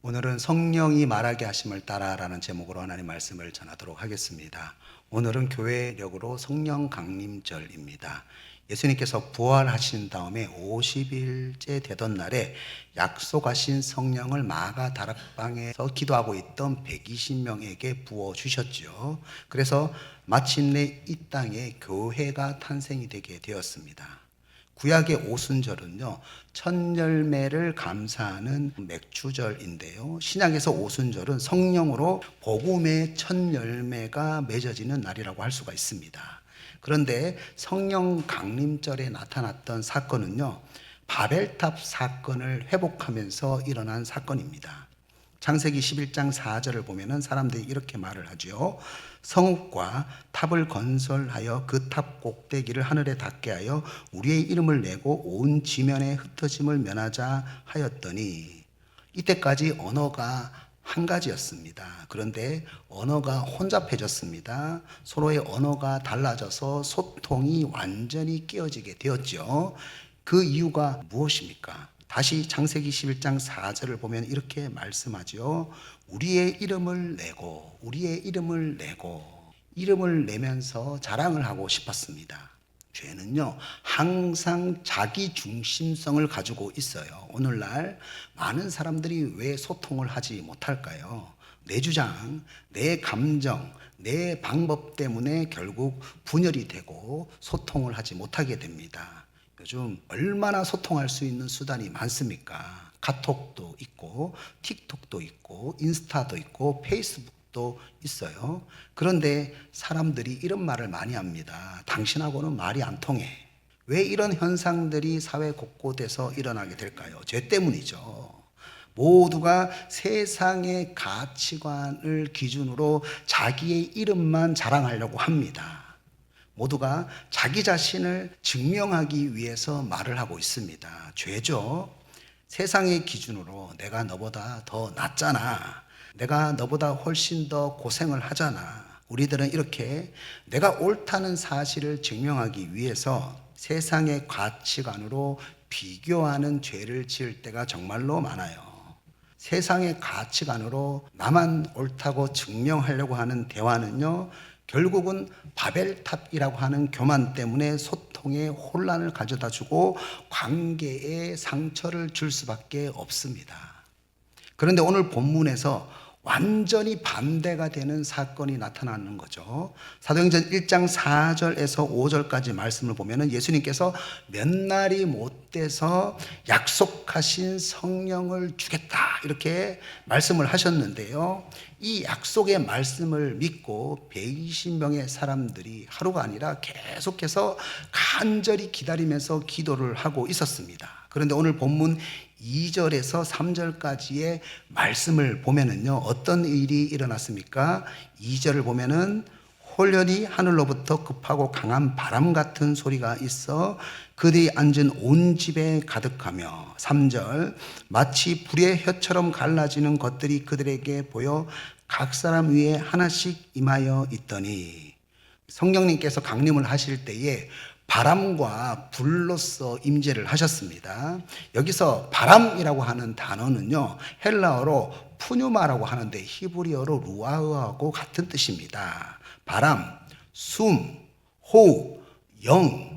오늘은 성령이 말하게 하심을 따라라는 제목으로 하나님 말씀을 전하도록 하겠습니다. 오늘은 교회력으로 성령 강림절입니다. 예수님께서 부활하신 다음에 50일째 되던 날에 약속하신 성령을 마가 다락방에서 기도하고 있던 120명에게 부어주셨죠. 그래서 마침내 이 땅에 교회가 탄생이 되게 되었습니다. 구약의 오순절은요, 첫 열매를 감사하는 맥주절인데요. 신약에서 오순절은 성령으로 복음의 첫 열매가 맺어지는 날이라고 할 수가 있습니다. 그런데 성령 강림절에 나타났던 사건은요, 바벨탑 사건을 회복하면서 일어난 사건입니다. 창세기 11장 4절을 보면은 사람들이 이렇게 말을 하죠. 성읍과 탑을 건설하여 그 탑 꼭대기를 하늘에 닿게 하여 우리의 이름을 내고 온 지면에 흩어짐을 면하자 하였더니, 이때까지 언어가 한 가지였습니다. 그런데 언어가 혼잡해졌습니다. 서로의 언어가 달라져서 소통이 완전히 깨어지게 되었죠. 그 이유가 무엇입니까? 다시 창세기 11장 4절을 보면 이렇게 말씀하죠. 우리의 이름을 내고 이름을 내면서 자랑을 하고 싶었습니다. 죄는요, 항상 자기 중심성을 가지고 있어요. 오늘날 많은 사람들이 왜 소통을 하지 못할까요? 내 주장, 내 감정, 내 방법 때문에 결국 분열이 되고 소통을 하지 못하게 됩니다. 요즘 얼마나 소통할 수 있는 수단이 많습니까? 카톡도 있고, 틱톡도 있고, 인스타도 있고, 페이스북도 있어요. 그런데 사람들이 이런 말을 많이 합니다. 당신하고는 말이 안 통해. 왜 이런 현상들이 사회 곳곳에서 일어나게 될까요? 죄 때문이죠. 모두가 세상의 가치관을 기준으로 자기의 이름만 자랑하려고 합니다. 모두가 자기 자신을 증명하기 위해서 말을 하고 있습니다. 죄죠. 세상의 기준으로 내가 너보다 더 낫잖아. 내가 너보다 훨씬 더 고생을 하잖아. 우리들은 이렇게 내가 옳다는 사실을 증명하기 위해서 세상의 가치관으로 비교하는 죄를 지을 때가 정말로 많아요. 세상의 가치관으로 나만 옳다고 증명하려고 하는 대화는요, 결국은 바벨탑이라고 하는 교만 때문에 소통에 혼란을 가져다 주고 관계에 상처를 줄 수밖에 없습니다. 그런데 오늘 본문에서 완전히 반대가 되는 사건이 나타나는 거죠. 사도행전 1장 4절에서 5절까지 말씀을 보면은 예수님께서 몇 날이 못 돼서 약속하신 성령을 주겠다 이렇게 말씀을 하셨는데요. 이 약속의 말씀을 믿고 120명의 사람들이 하루가 아니라 계속해서 간절히 기다리면서 기도를 하고 있었습니다. 그런데 오늘 본문 2절에서 3절까지의 말씀을 보면은요, 어떤 일이 일어났습니까? 2절을 보면은 홀연히 하늘로부터 급하고 강한 바람 같은 소리가 있어 그들이 앉은 온 집에 가득하며, 3절 마치 불의 혀처럼 갈라지는 것들이 그들에게 보여 각 사람 위에 하나씩 임하여 있더니, 성령님께서 강림을 하실 때에 바람과 불로서 임재를 하셨습니다. 여기서 바람이라고 하는 단어는요, 헬라어로 푸뉴마라고 하는데 히브리어로 루아흐하고 같은 뜻입니다. 바람, 숨, 호흡, 영,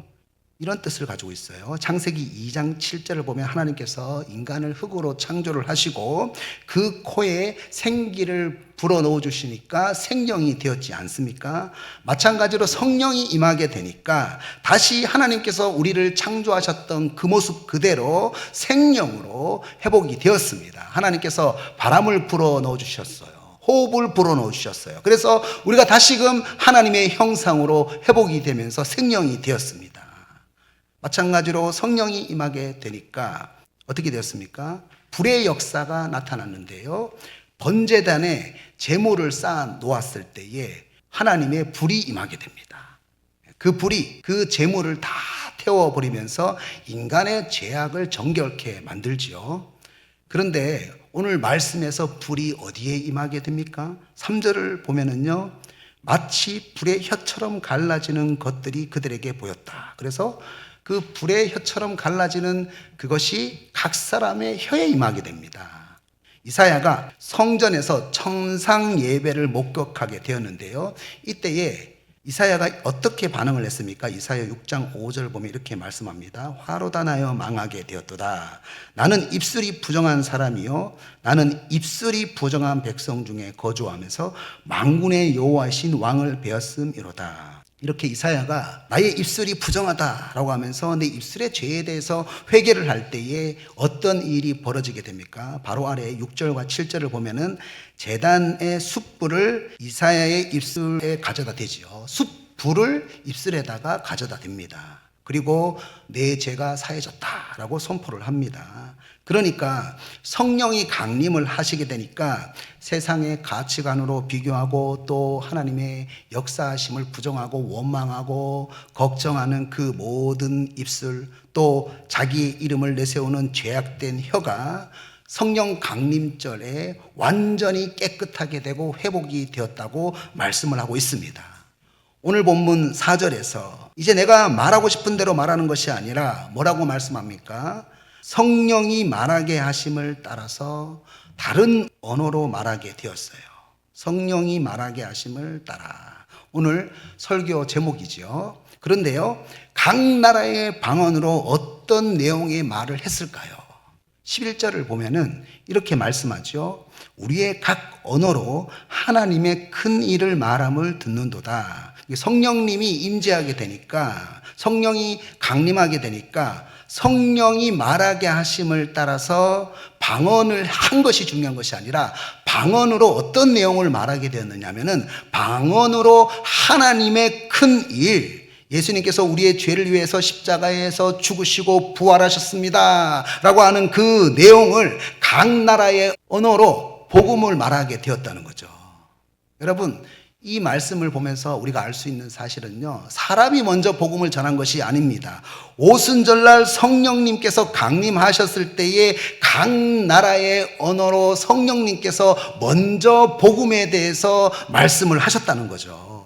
이런 뜻을 가지고 있어요. 창세기 2장 7절을 보면 하나님께서 인간을 흙으로 창조를 하시고 그 코에 생기를 불어넣어 주시니까 생명이 되었지 않습니까? 마찬가지로 성령이 임하게 되니까 다시 하나님께서 우리를 창조하셨던 그 모습 그대로 생명으로 회복이 되었습니다. 하나님께서 바람을 불어넣어 주셨어요. 호흡을 불어넣어 주셨어요. 그래서 우리가 다시금 하나님의 형상으로 회복이 되면서 생명이 되었습니다. 마찬가지로 성령이 임하게 되니까 어떻게 되었습니까? 불의 역사가 나타났는데요. 번제단에 제물을 쌓아 놓았을 때에 하나님의 불이 임하게 됩니다. 그 불이 그 제물을 다 태워버리면서 인간의 죄악을 정결케 만들지요. 그런데 오늘 말씀에서 불이 어디에 임하게 됩니까? 3절을 보면은요, 마치 불의 혀처럼 갈라지는 것들이 그들에게 보였다. 그래서 그 불의 혀처럼 갈라지는 그것이 각 사람의 혀에 임하게 됩니다. 이사야가 성전에서 청상 예배를 목격하게 되었는데요. 이때에 이사야가 어떻게 반응을 했습니까? 이사야 6장 5절 보면 이렇게 말씀합니다. 화로다 나여 망하게 되었도다. 나는 입술이 부정한 사람이요 나는 입술이 부정한 백성 중에 거주하면서 만군의 여호와이신 왕을 베었음이로다. 이렇게 이사야가 나의 입술이 부정하다라고 하면서 내 입술의 죄에 대해서 회개를 할 때에 어떤 일이 벌어지게 됩니까? 바로 아래 6절과 7절을 보면은 제단의 숯불을 이사야의 입술에 가져다 대지요. 숯불을 입술에다가 가져다 댑니다. 그리고 내 죄가 사해졌다라고 선포를 합니다. 그러니까 성령이 강림을 하시게 되니까 세상의 가치관으로 비교하고 또 하나님의 역사하심을 부정하고 원망하고 걱정하는 그 모든 입술, 또 자기 이름을 내세우는 죄악된 혀가 성령 강림절에 완전히 깨끗하게 되고 회복이 되었다고 말씀을 하고 있습니다. 오늘 본문 4절에서 이제 내가 말하고 싶은 대로 말하는 것이 아니라 뭐라고 말씀합니까? 성령이 말하게 하심을 따라서 다른 언어로 말하게 되었어요. 성령이 말하게 하심을 따라. 오늘 설교 제목이죠. 그런데요, 각 나라의 방언으로 어떤 내용의 말을 했을까요? 11절을 보면은 이렇게 말씀하죠. 우리의 각 언어로 하나님의 큰 일을 말함을 듣는도다. 성령님이 임재하게 되니까, 성령이 강림하게 되니까 성령이 말하게 하심을 따라서 방언을 한 것이 중요한 것이 아니라 방언으로 어떤 내용을 말하게 되었느냐면은 방언으로 하나님의 큰 일, 예수님께서 우리의 죄를 위해서 십자가에서 죽으시고 부활하셨습니다 라고 하는 그 내용을 각 나라의 언어로 복음을 말하게 되었다는 거죠. 여러분, 이 말씀을 보면서 우리가 알 수 있는 사실은요, 사람이 먼저 복음을 전한 것이 아닙니다. 오순절날 성령님께서 강림하셨을 때에 각 나라의 언어로 성령님께서 먼저 복음에 대해서 말씀을 하셨다는 거죠.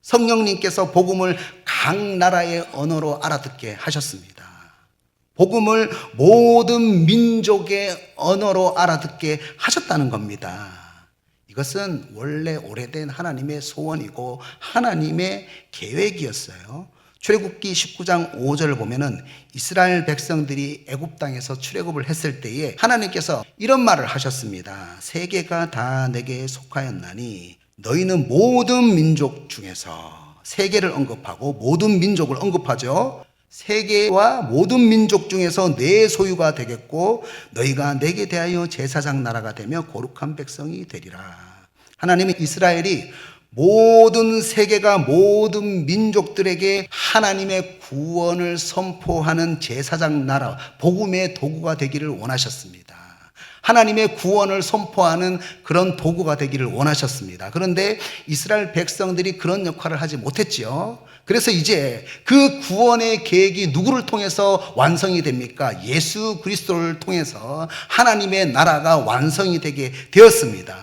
성령님께서 복음을 각 나라의 언어로 알아듣게 하셨습니다. 복음을 모든 민족의 언어로 알아듣게 하셨다는 겁니다. 이것은 원래 오래된 하나님의 소원이고 하나님의 계획이었어요. 출애굽기 19장 5절을 보면은 이스라엘 백성들이 애굽 땅에서 출애굽을 했을 때에 하나님께서 이런 말을 하셨습니다. 세계가 다 내게 속하였나니 너희는 모든 민족 중에서, 세계를 언급하고 모든 민족을 언급하죠. 세계와 모든 민족 중에서 내 소유가 되겠고 너희가 내게 대하여 제사장 나라가 되며 거룩한 백성이 되리라. 하나님은 이스라엘이 모든 세계가 모든 민족들에게 하나님의 구원을 선포하는 제사장 나라, 복음의 도구가 되기를 원하셨습니다. 하나님의 구원을 선포하는 그런 도구가 되기를 원하셨습니다. 그런데 이스라엘 백성들이 그런 역할을 하지 못했지요. 그래서 이제 그 구원의 계획이 누구를 통해서 완성이 됩니까? 예수 그리스도를 통해서 하나님의 나라가 완성이 되게 되었습니다.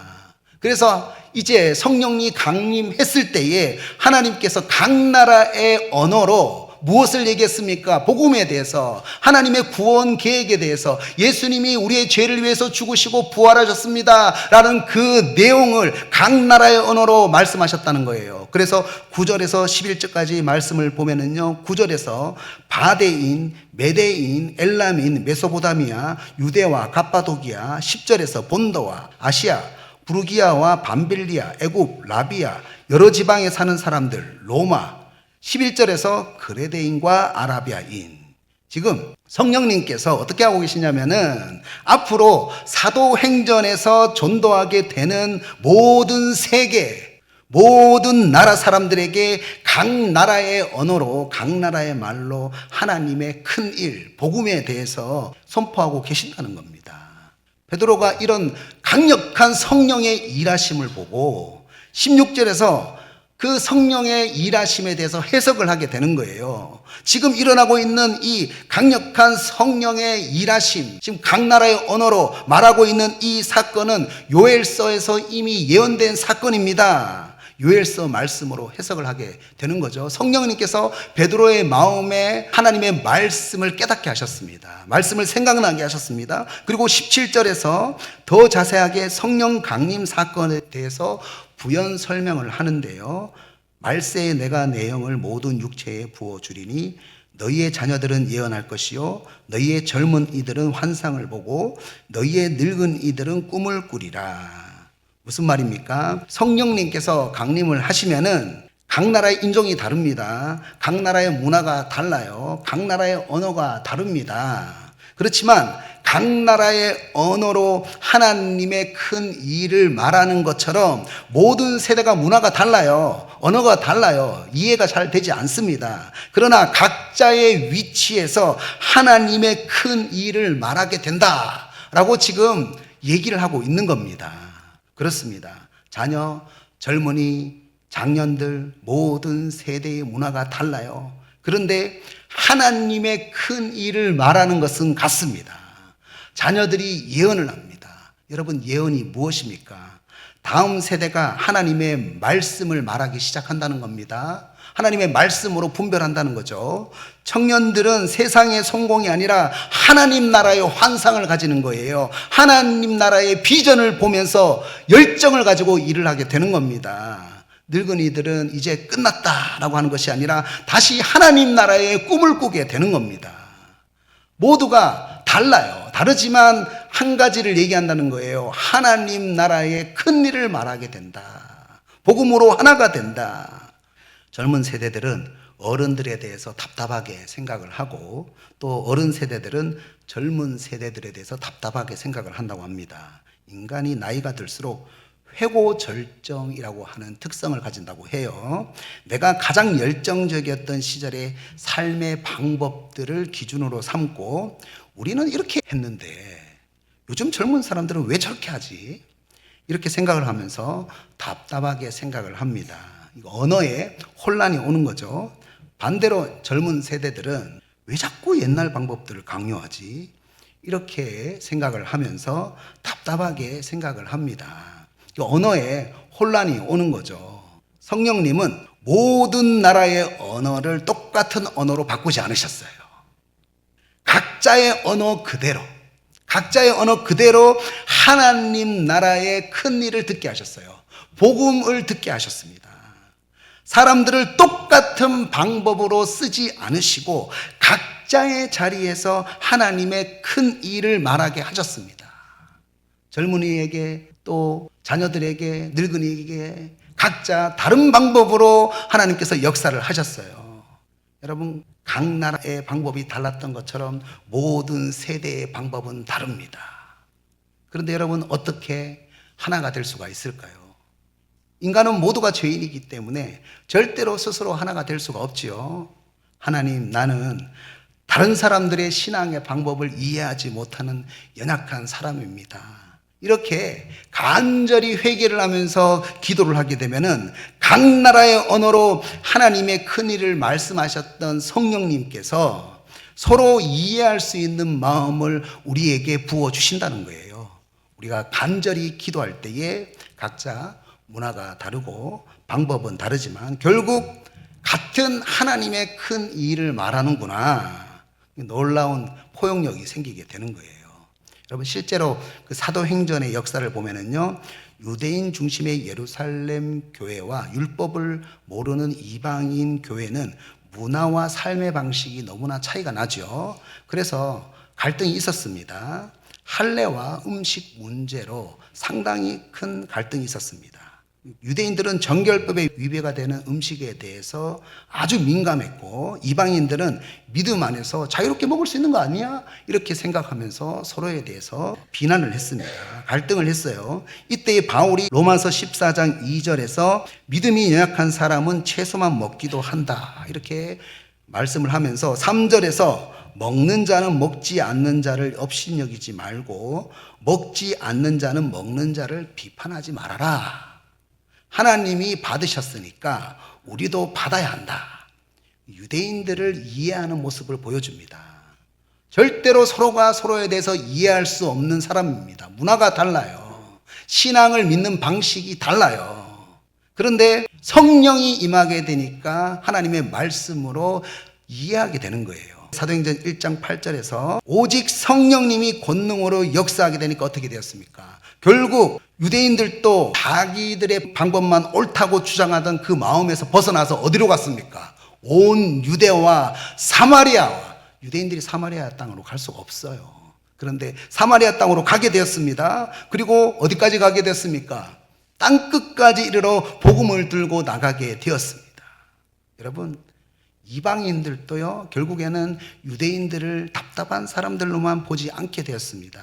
그래서 이제 성령이 강림했을 때에 하나님께서 각 나라의 언어로 무엇을 얘기했습니까? 복음에 대해서, 하나님의 구원 계획에 대해서, 예수님이 우리의 죄를 위해서 죽으시고 부활하셨습니다 라는 그 내용을 각 나라의 언어로 말씀하셨다는 거예요. 그래서 9절에서 11절까지 말씀을 보면은요, 9절에서 바데인, 메데인, 엘람인, 메소포타미아, 유대와 갑바도기아, 10절에서 본도와 아시아, 부르기아와 밤빌리아, 애굽, 라비아, 여러 지방에 사는 사람들, 로마, 11절에서 그레데인과 아라비아인. 지금 성령님께서 어떻게 하고 계시냐면은 앞으로 사도행전에서 전도하게 되는 모든 세계, 모든 나라 사람들에게 각 나라의 언어로, 각 나라의 말로 하나님의 큰 일, 복음에 대해서 선포하고 계신다는 겁니다. 베드로가 이런 강력한 성령의 일하심을 보고 16절에서 그 성령의 일하심에 대해서 해석을 하게 되는 거예요. 지금 일어나고 있는 이 강력한 성령의 일하심, 지금 각 나라의 언어로 말하고 있는 이 사건은 요엘서에서 이미 예언된 사건입니다. 요엘서 말씀으로 해석을 하게 되는 거죠. 성령님께서 베드로의 마음에 하나님의 말씀을 깨닫게 하셨습니다. 말씀을 생각나게 하셨습니다. 그리고 17절에서 더 자세하게 성령 강림 사건에 대해서 부연 설명을 하는데요. 말세에 내가 내 영을 모든 육체에 부어주리니 너희의 자녀들은 예언할 것이요 너희의 젊은 이들은 환상을 보고 너희의 늙은 이들은 꿈을 꾸리라. 무슨 말입니까? 성령님께서 강림을 하시면은 각 나라의 인종이 다릅니다. 각 나라의 문화가 달라요. 각 나라의 언어가 다릅니다. 그렇지만 각 나라의 언어로 하나님의 큰 일을 말하는 것처럼 모든 세대가 문화가 달라요. 언어가 달라요. 이해가 잘 되지 않습니다. 그러나 각자의 위치에서 하나님의 큰 일을 말하게 된다라고 지금 얘기를 하고 있는 겁니다. 그렇습니다. 자녀, 젊은이, 장년들 모든 세대의 문화가 달라요. 그런데 하나님의 큰 일을 말하는 것은 같습니다. 자녀들이 예언을 합니다. 여러분, 예언이 무엇입니까? 다음 세대가 하나님의 말씀을 말하기 시작한다는 겁니다. 하나님의 말씀으로 분별한다는 거죠. 청년들은 세상의 성공이 아니라 하나님 나라의 환상을 가지는 거예요. 하나님 나라의 비전을 보면서 열정을 가지고 일을 하게 되는 겁니다. 늙은이들은 이제 끝났다라고 하는 것이 아니라 다시 하나님 나라의 꿈을 꾸게 되는 겁니다. 모두가 달라요. 다르지만 한 가지를 얘기한다는 거예요. 하나님 나라의 큰 일을 말하게 된다. 복음으로 하나가 된다. 젊은 세대들은 어른들에 대해서 답답하게 생각을 하고 또 어른 세대들은 젊은 세대들에 대해서 답답하게 생각을 한다고 합니다. 인간이 나이가 들수록 회고절정이라고 하는 특성을 가진다고 해요. 내가 가장 열정적이었던 시절의 삶의 방법들을 기준으로 삼고 우리는 이렇게 했는데 요즘 젊은 사람들은 왜 저렇게 하지? 이렇게 생각을 하면서 답답하게 생각을 합니다. 언어에 혼란이 오는 거죠. 반대로 젊은 세대들은 왜 자꾸 옛날 방법들을 강요하지? 이렇게 생각을 하면서 답답하게 생각을 합니다. 언어에 혼란이 오는 거죠. 성령님은 모든 나라의 언어를 똑같은 언어로 바꾸지 않으셨어요. 각자의 언어 그대로 하나님 나라의 큰 일을 듣게 하셨어요. 복음을 듣게 하셨습니다. 사람들을 똑같은 방법으로 쓰지 않으시고 각자의 자리에서 하나님의 큰 일을 말하게 하셨습니다. 젊은이에게 또 자녀들에게 늙은이에게 각자 다른 방법으로 하나님께서 역사를 하셨어요. 여러분, 각 나라의 방법이 달랐던 것처럼 모든 세대의 방법은 다릅니다. 그런데 여러분, 어떻게 하나가 될 수가 있을까요? 인간은 모두가 죄인이기 때문에 절대로 스스로 하나가 될 수가 없지요. 하나님, 나는 다른 사람들의 신앙의 방법을 이해하지 못하는 연약한 사람입니다. 이렇게 간절히 회개를 하면서 기도를 하게 되면은 각 나라의 언어로 하나님의 큰 일을 말씀하셨던 성령님께서 서로 이해할 수 있는 마음을 우리에게 부어주신다는 거예요. 우리가 간절히 기도할 때에 각자 문화가 다르고 방법은 다르지만 결국 같은 하나님의 큰 일을 말하는구나. 놀라운 포용력이 생기게 되는 거예요. 여러분, 실제로 그 사도행전의 역사를 보면은요, 유대인 중심의 예루살렘 교회와 율법을 모르는 이방인 교회는 문화와 삶의 방식이 너무나 차이가 나죠. 그래서 갈등이 있었습니다. 할례와 음식 문제로 상당히 큰 갈등이 있었습니다. 유대인들은 정결법에 위배가 되는 음식에 대해서 아주 민감했고 이방인들은 믿음 안에서 자유롭게 먹을 수 있는 거 아니야? 이렇게 생각하면서 서로에 대해서 비난을 했습니다. 갈등을 했어요. 이때 바울이 로마서 14장 2절에서 믿음이 연약한 사람은 채소만 먹기도 한다, 이렇게 말씀을 하면서 3절에서 먹는 자는 먹지 않는 자를 업신여기지 말고 먹지 않는 자는 먹는 자를 비판하지 말아라. 하나님이 받으셨으니까 우리도 받아야 한다. 유대인들을 이해하는 모습을 보여줍니다. 절대로 서로가 서로에 대해서 이해할 수 없는 사람입니다. 문화가 달라요. 신앙을 믿는 방식이 달라요. 그런데 성령이 임하게 되니까 하나님의 말씀으로 이해하게 되는 거예요. 사도행전 1장 8절에서 오직 성령님이 권능으로 역사하게 되니까 어떻게 되었습니까? 결국 유대인들도 자기들의 방법만 옳다고 주장하던 그 마음에서 벗어나서 어디로 갔습니까? 온 유대와 사마리아와, 유대인들이 사마리아 땅으로 갈 수가 없어요. 그런데 사마리아 땅으로 가게 되었습니다. 그리고 어디까지 가게 됐습니까? 땅끝까지 이르러 복음을 들고 나가게 되었습니다. 여러분, 이방인들도요, 결국에는 유대인들을 답답한 사람들로만 보지 않게 되었습니다.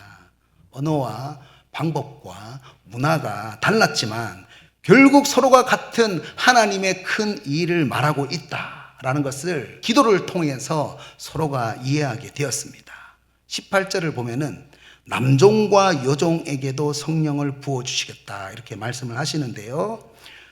언어와 방법과 문화가 달랐지만 결국 서로가 같은 하나님의 큰 일을 말하고 있다라는 것을 기도를 통해서 서로가 이해하게 되었습니다. 18절을 보면은 남종과 여종에게도 성령을 부어주시겠다 이렇게 말씀을 하시는데요.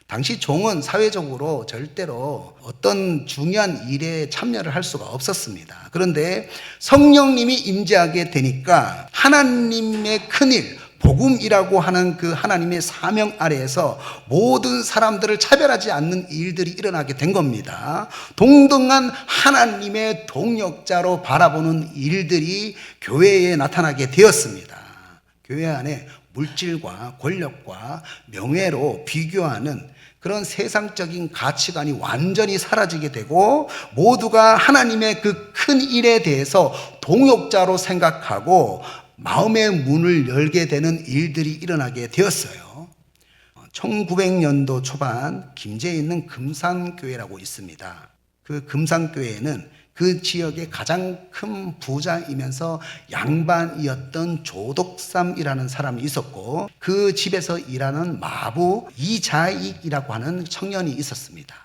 당시 종은 사회적으로 절대로 어떤 중요한 일에 참여를 할 수가 없었습니다. 그런데 성령님이 임재하게 되니까 하나님의 큰일, 복음이라고 하는 그 하나님의 사명 아래에서 모든 사람들을 차별하지 않는 일들이 일어나게 된 겁니다. 동등한 하나님의 동역자로 바라보는 일들이 교회에 나타나게 되었습니다. 교회 안에 물질과 권력과 명예로 비교하는 그런 세상적인 가치관이 완전히 사라지게 되고 모두가 하나님의 그 큰 일에 대해서 동역자로 생각하고 마음의 문을 열게 되는 일들이 일어나게 되었어요. 1900년도 초반 김제에 있는 금산교회라고 있습니다. 그 금산교회에는 그 지역의 가장 큰 부자이면서 양반이었던 조덕삼이라는 사람이 있었고 그 집에서 일하는 마부 이자익이라고 하는 청년이 있었습니다.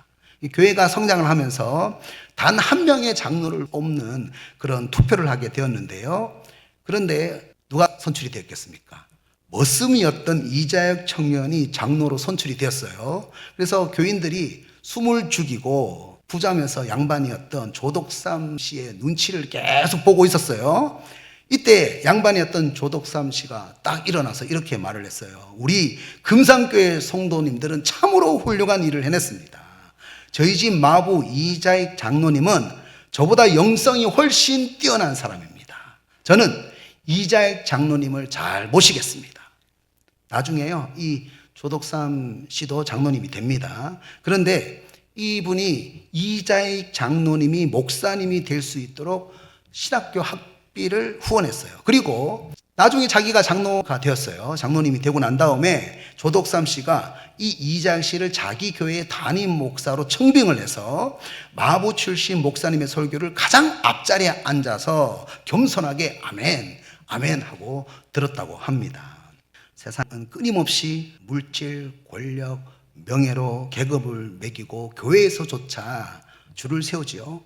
이 교회가 성장을 하면서 단 한 명의 장로를 뽑는 그런 투표를 하게 되었는데요. 그런데 누가 선출이 되었겠습니까? 머슴이었던 이자익 청년이 장로로 선출이 되었어요. 그래서 교인들이 숨을 죽이고 부자면서 양반이었던 조덕삼 씨의 눈치를 계속 보고 있었어요. 이때 양반이었던 조덕삼 씨가 딱 일어나서 이렇게 말을 했어요. 우리 금산교회 성도님들은 참으로 훌륭한 일을 해냈습니다. 저희 집 마부 이자익 장로님은 저보다 영성이 훨씬 뛰어난 사람입니다. 저는 이자익 장로님을 잘 모시겠습니다. 나중에요, 이 조덕삼 씨도 장로님이 됩니다. 그런데 이분이 이자익 장로님이 목사님이 될 수 있도록 신학교 학비를 후원했어요. 그리고 나중에 자기가 장로가 되었어요. 장로님이 되고 난 다음에 조덕삼 씨가 이 이자익 씨를 자기 교회의 담임 목사로 청빙을 해서 마부 출신 목사님의 설교를 가장 앞자리에 앉아서 겸손하게 아멘, 아멘 하고 들었다고 합니다. 세상은 끊임없이 물질, 권력, 명예로 계급을 매기고 교회에서조차 줄을 세우지요.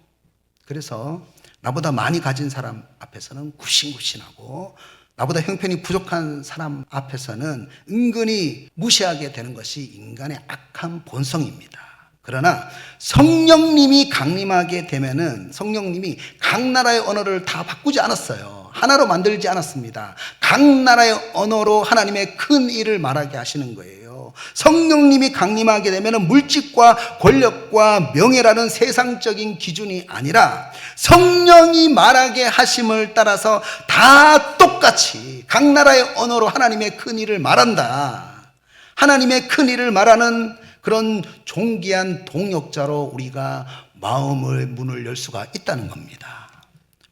그래서 나보다 많이 가진 사람 앞에서는 굽신굽신하고 나보다 형편이 부족한 사람 앞에서는 은근히 무시하게 되는 것이 인간의 악한 본성입니다. 그러나 성령님이 강림하게 되면은 성령님이 각 나라의 언어를 다 바꾸지 않았어요. 하나로 만들지 않았습니다. 각 나라의 언어로 하나님의 큰 일을 말하게 하시는 거예요. 성령님이 강림하게 되면 물질과 권력과 명예라는 세상적인 기준이 아니라 성령이 말하게 하심을 따라서 다 똑같이 각 나라의 언어로 하나님의 큰 일을 말한다. 하나님의 큰 일을 말하는 그런 존귀한 동역자로 우리가 마음의 문을 열 수가 있다는 겁니다.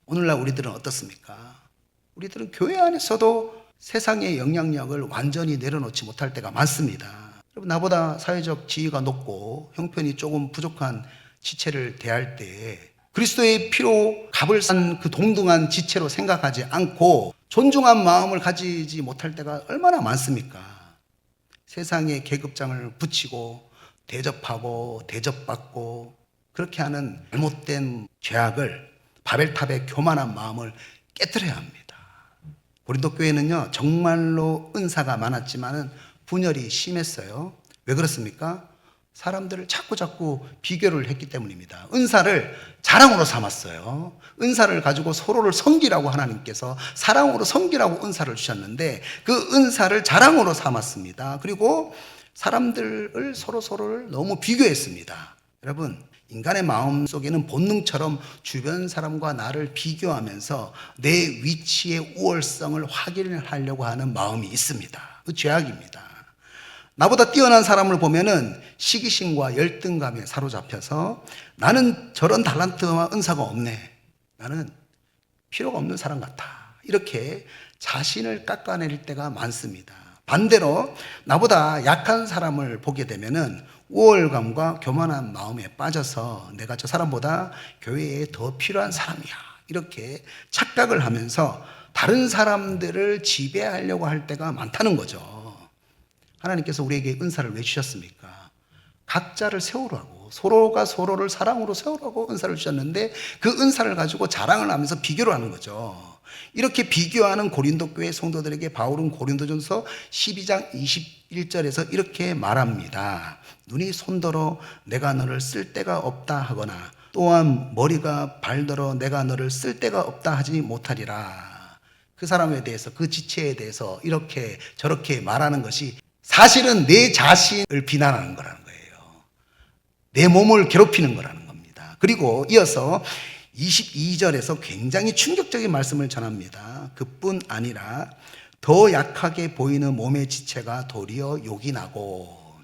오늘날 우리들은 어떻습니까? 우리들은 교회 안에서도 세상의 영향력을 완전히 내려놓지 못할 때가 많습니다. 여러분, 나보다 사회적 지위가 높고 형편이 조금 부족한 지체를 대할 때 그리스도의 피로 값을 산 그 동등한 지체로 생각하지 않고 존중한 마음을 가지지 못할 때가 얼마나 많습니까? 세상의 계급장을 붙이고 대접하고 대접받고 그렇게 하는 잘못된 죄악을 바벨탑의 교만한 마음을 깨뜨려야 합니다. 고린도 교회는요, 정말로 은사가 많았지만은 분열이 심했어요. 왜 그렇습니까? 사람들을 자꾸 비교를 했기 때문입니다. 은사를 자랑으로 삼았어요. 은사를 가지고 서로를 섬기라고 하나님께서 사랑으로 섬기라고 은사를 주셨는데 그 은사를 자랑으로 삼았습니다. 그리고 사람들을 서로를 너무 비교했습니다. 여러분, 인간의 마음 속에는 본능처럼 주변 사람과 나를 비교하면서 내 위치의 우월성을 확인하려고 하는 마음이 있습니다. 그 죄악입니다. 나보다 뛰어난 사람을 보면은 시기심과 열등감에 사로잡혀서 나는 저런 달란트와 은사가 없네. 나는 필요가 없는 사람 같아. 이렇게 자신을 깎아낼 때가 많습니다. 반대로 나보다 약한 사람을 보게 되면은 우월감과 교만한 마음에 빠져서 내가 저 사람보다 교회에 더 필요한 사람이야. 이렇게 착각을 하면서 다른 사람들을 지배하려고 할 때가 많다는 거죠. 하나님께서 우리에게 은사를 왜 주셨습니까? 각자를 세우라고, 서로가 서로를 사랑으로 세우라고 은사를 주셨는데 그 은사를 가지고 자랑을 하면서 비교를 하는 거죠. 이렇게 비교하는 고린도 교회 성도들에게 바울은 고린도전서 12장 21절에서 이렇게 말합니다. 눈이 손더러 내가 너를 쓸 데가 없다 하거나 또한 머리가 발더러 내가 너를 쓸 데가 없다 하지 못하리라. 그 사람에 대해서, 그 지체에 대해서 이렇게 저렇게 말하는 것이 사실은 내 자신을 비난하는 거라는 거예요. 내 몸을 괴롭히는 거라는 겁니다. 그리고 이어서 22절에서 굉장히 충격적인 말씀을 전합니다. 그뿐 아니라 더 약하게 보이는 몸의 지체가 도리어 욕이 나고,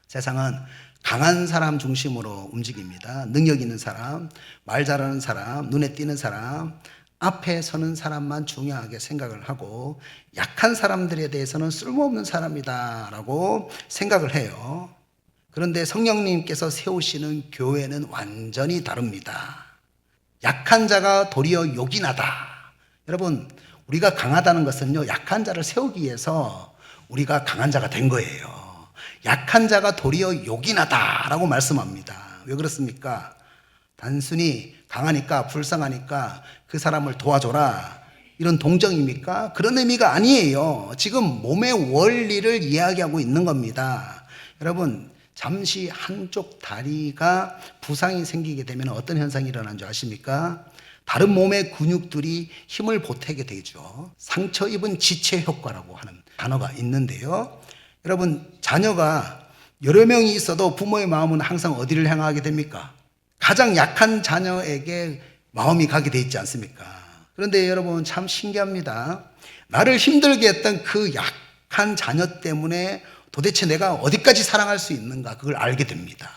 세상은 강한 사람 중심으로 움직입니다. 능력 있는 사람, 말 잘하는 사람, 눈에 띄는 사람, 앞에 서는 사람만 중요하게 생각을 하고 약한 사람들에 대해서는 쓸모없는 사람이다 라고 생각을 해요. 그런데 성령님께서 세우시는 교회는 완전히 다릅니다. 약한 자가 도리어 욕이 나다. 여러분, 우리가 강하다는 것은요, 약한 자를 세우기 위해서 우리가 강한 자가 된 거예요. 약한 자가 도리어 욕이 나다라고 말씀합니다. 왜 그렇습니까? 단순히 강하니까, 불쌍하니까 그 사람을 도와줘라, 이런 동정입니까? 그런 의미가 아니에요. 지금 몸의 원리를 이야기하고 있는 겁니다. 여러분, 잠시 한쪽 다리가 부상이 생기게 되면 어떤 현상이 일어나는 줄 아십니까? 다른 몸의 근육들이 힘을 보태게 되죠. 상처 입은 지체 효과라고 하는 단어가 있는데요. 여러분, 자녀가 여러 명이 있어도 부모의 마음은 항상 어디를 향하게 됩니까? 가장 약한 자녀에게 마음이 가게 돼 있지 않습니까? 그런데 여러분, 참 신기합니다. 나를 힘들게 했던 그 약한 자녀 때문에 도대체 내가 어디까지 사랑할 수 있는가, 그걸 알게 됩니다.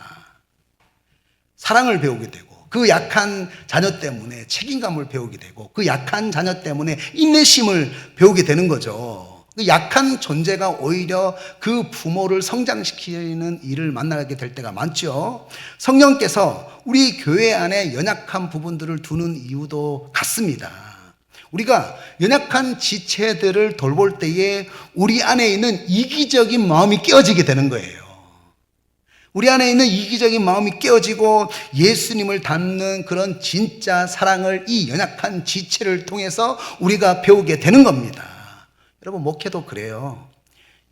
사랑을 배우게 되고, 그 약한 자녀 때문에 책임감을 배우게 되고, 그 약한 자녀 때문에 인내심을 배우게 되는 거죠. 그 약한 존재가 오히려 그 부모를 성장시키는 일을 만나게 될 때가 많죠. 성령께서 우리 교회 안에 연약한 부분들을 두는 이유도 같습니다. 우리가 연약한 지체들을 돌볼 때에 우리 안에 있는 이기적인 마음이 깨어지게 되는 거예요. 우리 안에 있는 이기적인 마음이 깨어지고 예수님을 닮는 그런 진짜 사랑을 이 연약한 지체를 통해서 우리가 배우게 되는 겁니다. 여러분, 목회도 그래요.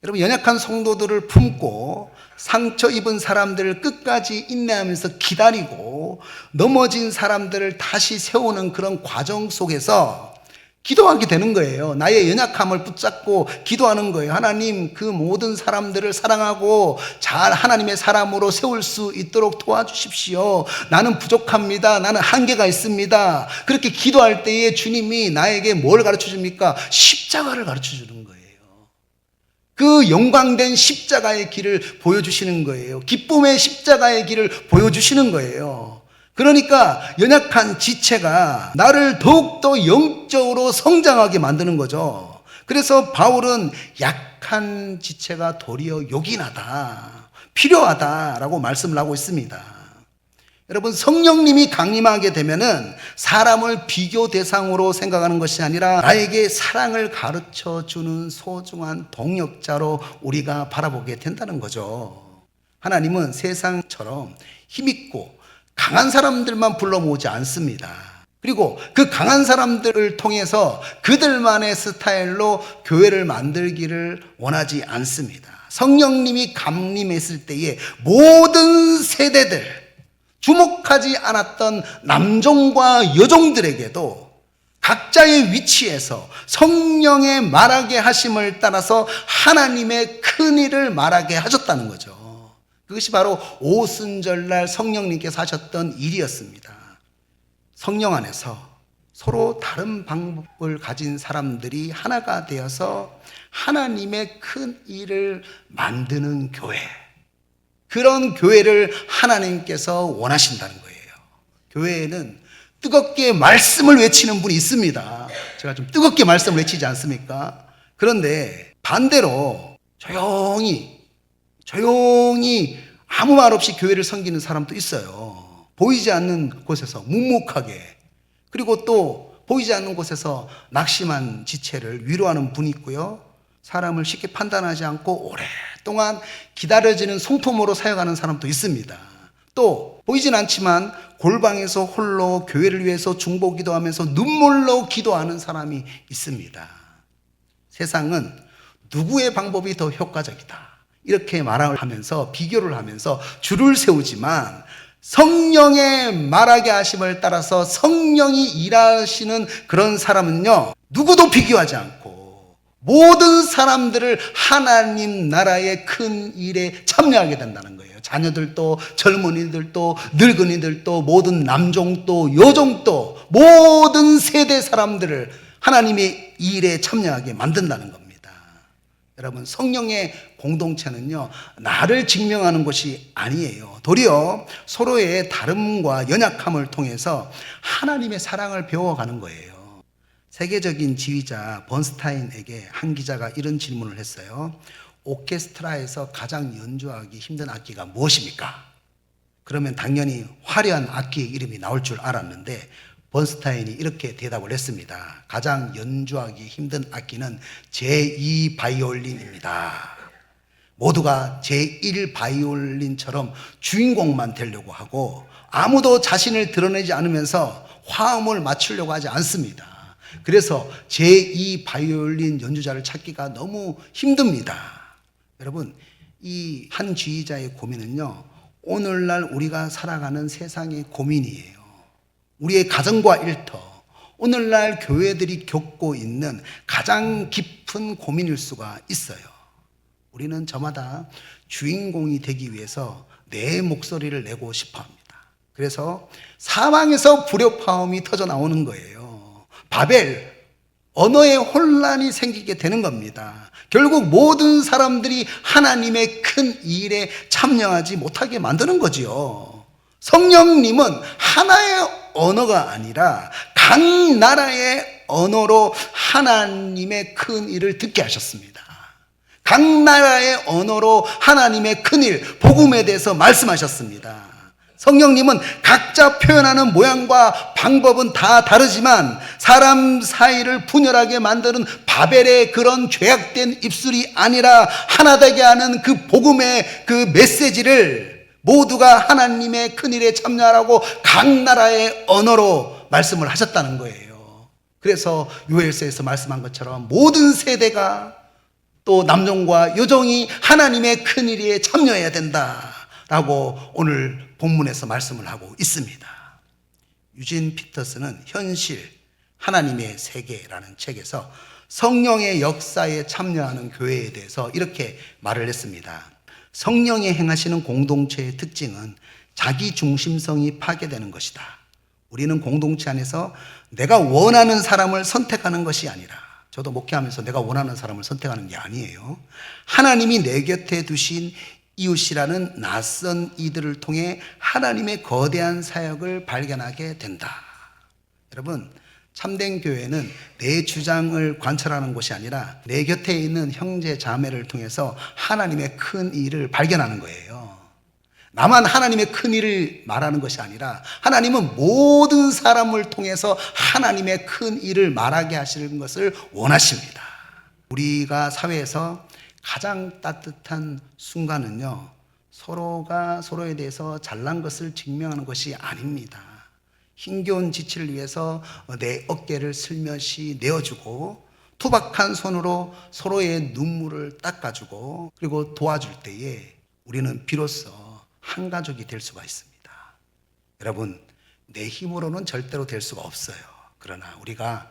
여러분, 연약한 성도들을 품고 상처 입은 사람들을 끝까지 인내하면서 기다리고 넘어진 사람들을 다시 세우는 그런 과정 속에서 기도하게 되는 거예요. 나의 연약함을 붙잡고 기도하는 거예요. 하나님, 그 모든 사람들을 사랑하고 잘 하나님의 사람으로 세울 수 있도록 도와주십시오. 나는 부족합니다. 나는 한계가 있습니다. 그렇게 기도할 때에 주님이 나에게 뭘 가르쳐 줍니까? 십자가를 가르쳐 주는 거예요. 그 영광된 십자가의 길을 보여주시는 거예요. 기쁨의 십자가의 길을 보여주시는 거예요. 그러니까 연약한 지체가 나를 더욱더 영적으로 성장하게 만드는 거죠. 그래서 바울은 약한 지체가 도리어 욕이 나다, 필요하다라고 말씀을 하고 있습니다. 여러분, 성령님이 강림하게 되면은 사람을 비교 대상으로 생각하는 것이 아니라 나에게 사랑을 가르쳐 주는 소중한 동역자로 우리가 바라보게 된다는 거죠. 하나님은 세상처럼 힘있고 강한 사람들만 불러 모으지 않습니다. 그리고 그 강한 사람들을 통해서 그들만의 스타일로 교회를 만들기를 원하지 않습니다. 성령님이 감림했을 때에 모든 세대들, 주목하지 않았던 남종과 여종들에게도 각자의 위치에서 성령의 말하게 하심을 따라서 하나님의 큰 일을 말하게 하셨다는 거죠. 그것이 바로 오순절날 성령님께서 하셨던 일이었습니다. 성령 안에서 서로 다른 방법을 가진 사람들이 하나가 되어서 하나님의 큰 일을 만드는 교회, 그런 교회를 하나님께서 원하신다는 거예요. 교회에는 뜨겁게 말씀을 외치는 분이 있습니다. 제가 좀 뜨겁게 말씀을 외치지 않습니까? 그런데 반대로 조용히 아무 말 없이 교회를 섬기는 사람도 있어요. 보이지 않는 곳에서 묵묵하게, 그리고 또 보이지 않는 곳에서 낙심한 지체를 위로하는 분이 있고요. 사람을 쉽게 판단하지 않고 오랫동안 기다려지는 성품으로 사역하는 사람도 있습니다. 또 보이진 않지만 골방에서 홀로 교회를 위해서 중보 기도하면서 눈물로 기도하는 사람이 있습니다. 세상은 누구의 방법이 더 효과적이다, 이렇게 말하면서 비교를 하면서 줄을 세우지만, 성령의 말하게 하심을 따라서 성령이 일하시는 그런 사람은요, 누구도 비교하지 않고 모든 사람들을 하나님 나라의 큰 일에 참여하게 된다는 거예요. 자녀들도, 젊은이들도, 늙은이들도, 모든 남종도, 여종도, 모든 세대 사람들을 하나님의 일에 참여하게 만든다는 겁니다. 여러분, 성령의 공동체는요, 나를 증명하는 것이 아니에요. 도리어 서로의 다름과 연약함을 통해서 하나님의 사랑을 배워가는 거예요. 세계적인 지휘자 번스타인에게 한 기자가 이런 질문을 했어요. 오케스트라에서 가장 연주하기 힘든 악기가 무엇입니까? 그러면 당연히 화려한 악기의 이름이 나올 줄 알았는데, 번스타인이 이렇게 대답을 했습니다. 가장 연주하기 힘든 악기는 제2 바이올린입니다. 모두가 제1 바이올린처럼 주인공만 되려고 하고 아무도 자신을 드러내지 않으면서 화음을 맞추려고 하지 않습니다. 그래서 제2 바이올린 연주자를 찾기가 너무 힘듭니다. 여러분, 이 한 지휘자의 고민은요, 오늘날 우리가 살아가는 세상의 고민이에요. 우리의 가정과 일터, 오늘날 교회들이 겪고 있는 가장 깊은 고민일 수가 있어요. 우리는 저마다 주인공이 되기 위해서 내 목소리를 내고 싶어 합니다. 그래서 사방에서 불협화음이 터져 나오는 거예요. 바벨, 언어의 혼란이 생기게 되는 겁니다. 결국 모든 사람들이 하나님의 큰 일에 참여하지 못하게 만드는 거지요. 성령님은 하나의 언어가 아니라 각 나라의 언어로 하나님의 큰 일을 듣게 하셨습니다. 각 나라의 언어로 하나님의 큰 일, 복음에 대해서 말씀하셨습니다. 성령님은 각자 표현하는 모양과 방법은 다 다르지만 사람 사이를 분열하게 만드는 바벨의 그런 죄악된 입술이 아니라 하나 되게 하는 그 복음의 그 메시지를 모두가 하나님의 큰일에 참여하라고 각 나라의 언어로 말씀을 하셨다는 거예요. 그래서 요엘서에서 말씀한 것처럼 모든 세대가, 또 남종과 여종이 하나님의 큰일에 참여해야 된다라고 오늘 본문에서 말씀을 하고 있습니다. 유진 피터스는 현실, 하나님의 세계라는 책에서 성령의 역사에 참여하는 교회에 대해서 이렇게 말을 했습니다. 성령이 행하시는 공동체의 특징은 자기 중심성이 파괴되는 것이다. 우리는 공동체 안에서 내가 원하는 사람을 선택하는 것이 아니라, 저도 목회하면서 내가 원하는 사람을 선택하는 게 아니에요. 하나님이 내 곁에 두신 이웃이라는 낯선 이들을 통해 하나님의 거대한 사역을 발견하게 된다. 여러분, 참된 교회는 내 주장을 관철하는 것이 아니라 내 곁에 있는 형제 자매를 통해서 하나님의 큰 일을 발견하는 거예요. 나만 하나님의 큰 일을 말하는 것이 아니라 하나님은 모든 사람을 통해서 하나님의 큰 일을 말하게 하시는 것을 원하십니다. 우리가 사회에서 가장 따뜻한 순간은요, 서로가 서로에 대해서 잘난 것을 증명하는 것이 아닙니다. 힘겨운 지치를 위해서 내 어깨를 슬며시 내어주고 투박한 손으로 서로의 눈물을 닦아주고 그리고 도와줄 때에 우리는 비로소 한 가족이 될 수가 있습니다. 여러분, 내 힘으로는 절대로 될 수가 없어요. 그러나 우리가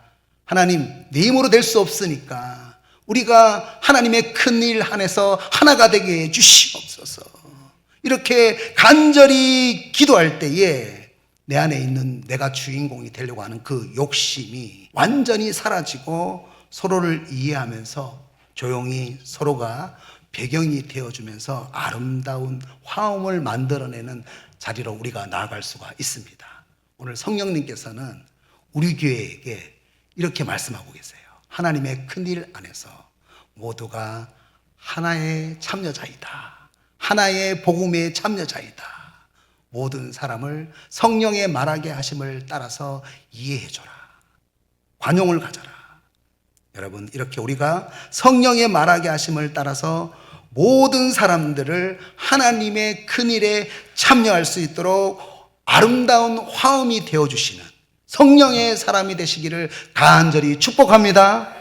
하나님, 내 힘으로 될 수 없으니까 우리가 하나님의 큰 일 안에서 하나가 되게 해 주시옵소서. 이렇게 간절히 기도할 때에 내 안에 있는 내가 주인공이 되려고 하는 그 욕심이 완전히 사라지고 서로를 이해하면서 조용히 서로가 배경이 되어주면서 아름다운 화음을 만들어내는 자리로 우리가 나아갈 수가 있습니다. 오늘 성령님께서는 우리 교회에게 이렇게 말씀하고 계세요. 하나님의 큰일 안에서 모두가 하나의 참여자이다. 하나의 복음의 참여자이다. 모든 사람을 성령의 말하게 하심을 따라서 이해해줘라. 관용을 가져라. 여러분, 이렇게 우리가 성령의 말하게 하심을 따라서 모든 사람들을 하나님의 큰일에 참여할 수 있도록 아름다운 화음이 되어주시는 성령의 사람이 되시기를 간절히 축복합니다.